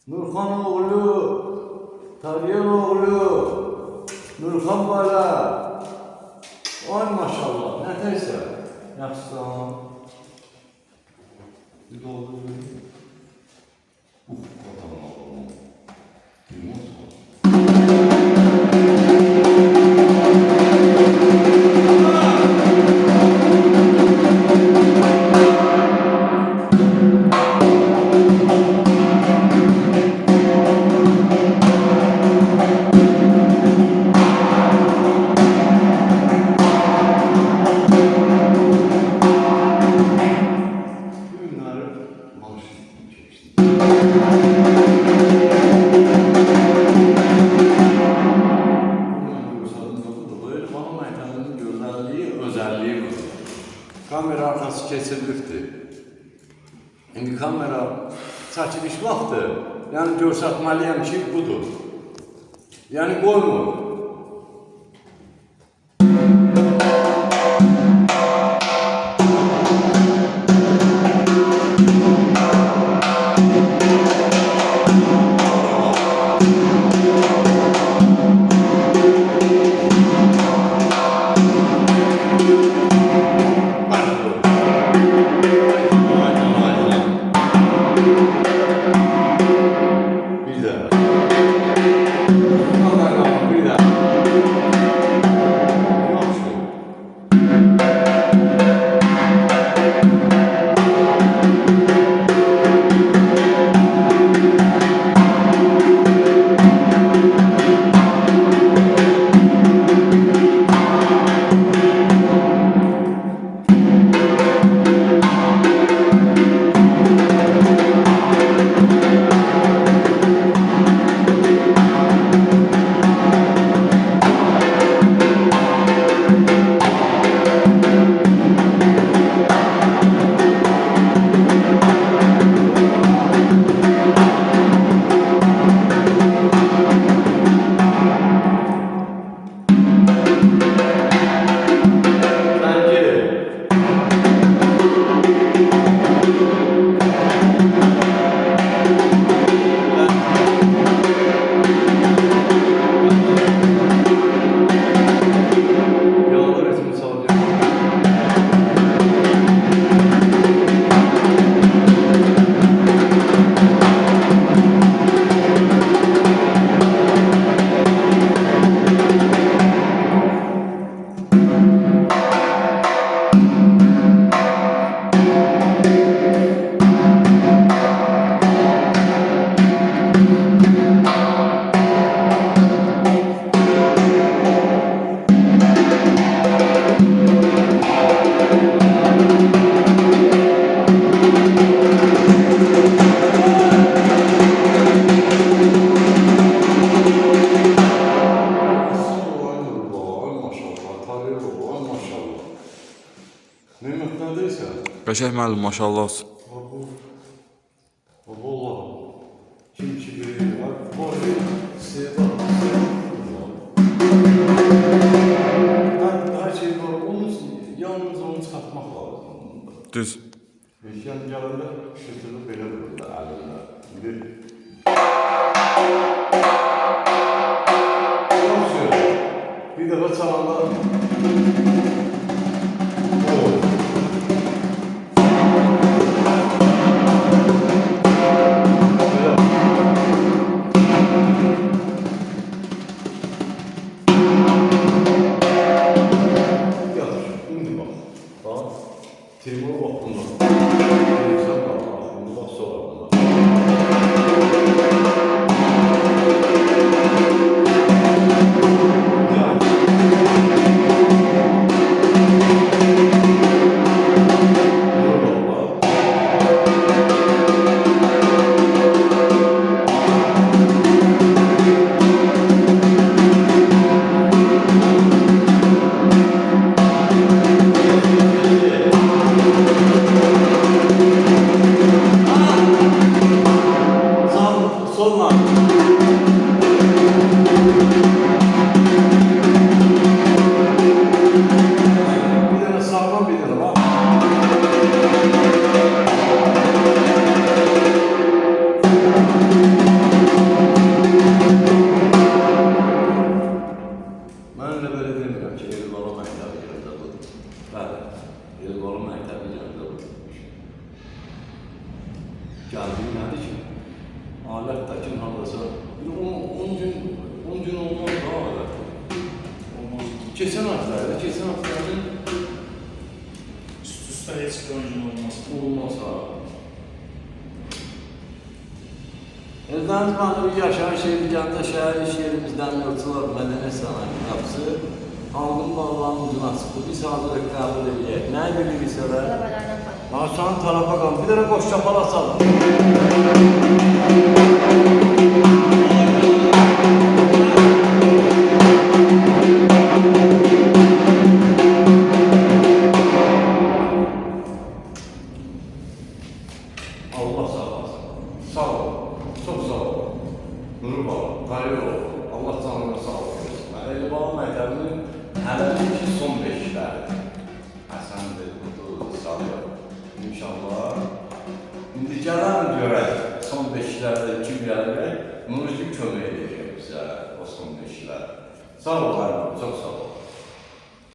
Nurxan oğlu, Tariyan oğlu, Nurxan bala. Ay maşallah, nətəysə. Yaxşısan. Bir oldu böyle. Bakalım oğlum. Limon sor. Kamera arkası kesilmişti. Şimdi kamera çəkiliş vaxtı, yəni görsətməliyəm ki, budur. Yəni qoymur. Mehmet neredeyse? Qəşəng müəllim, maşallah olsun. Vallahi. Kim bilir? Var Sedat. Her şey var. Onun yalnız onu çıkartmak lazım. Düz. Eşyan yanında şıtırı belə vururlar əlimdə. Bir dəfə çalanda Timur vaxtında. Sen bak, bunda bak sonra bunda. Geldiği nədir ki? Alətdəkin hardasa 10 gün olmaz daha alət. Olmaz. Keçən haftaların Üst-üste hiç bir oyuncun olmaz. olmaz ha. Eldəniz bana bir yaşayış yeri gəldə şəhər iş yerimizdən yurtçular mədəniyyət sanayi qapısı Alqın bağlarının ucuna çıxdı. Biz hazırlıq qəbul edək. Nə bilirik sonra? Tələbələrdən faydalanır. Maşanın tarafa qaldı. Bir dənə boş çapal açalım. Allah sağ olasın. Sağ ol. Çok sağ ol. Nuru baba, hayır ol. Allah canına sağ ol. Eli baba məktəbinin hələ ki son 5'ləri. Həsən də sağ ol. İnşallah. İndi gələn görək. Son 5'lərdə kim gələcək? Nurucu kömək edəcək bizə o son 5'lər. Sağ ol, hayır, çok sağ ol.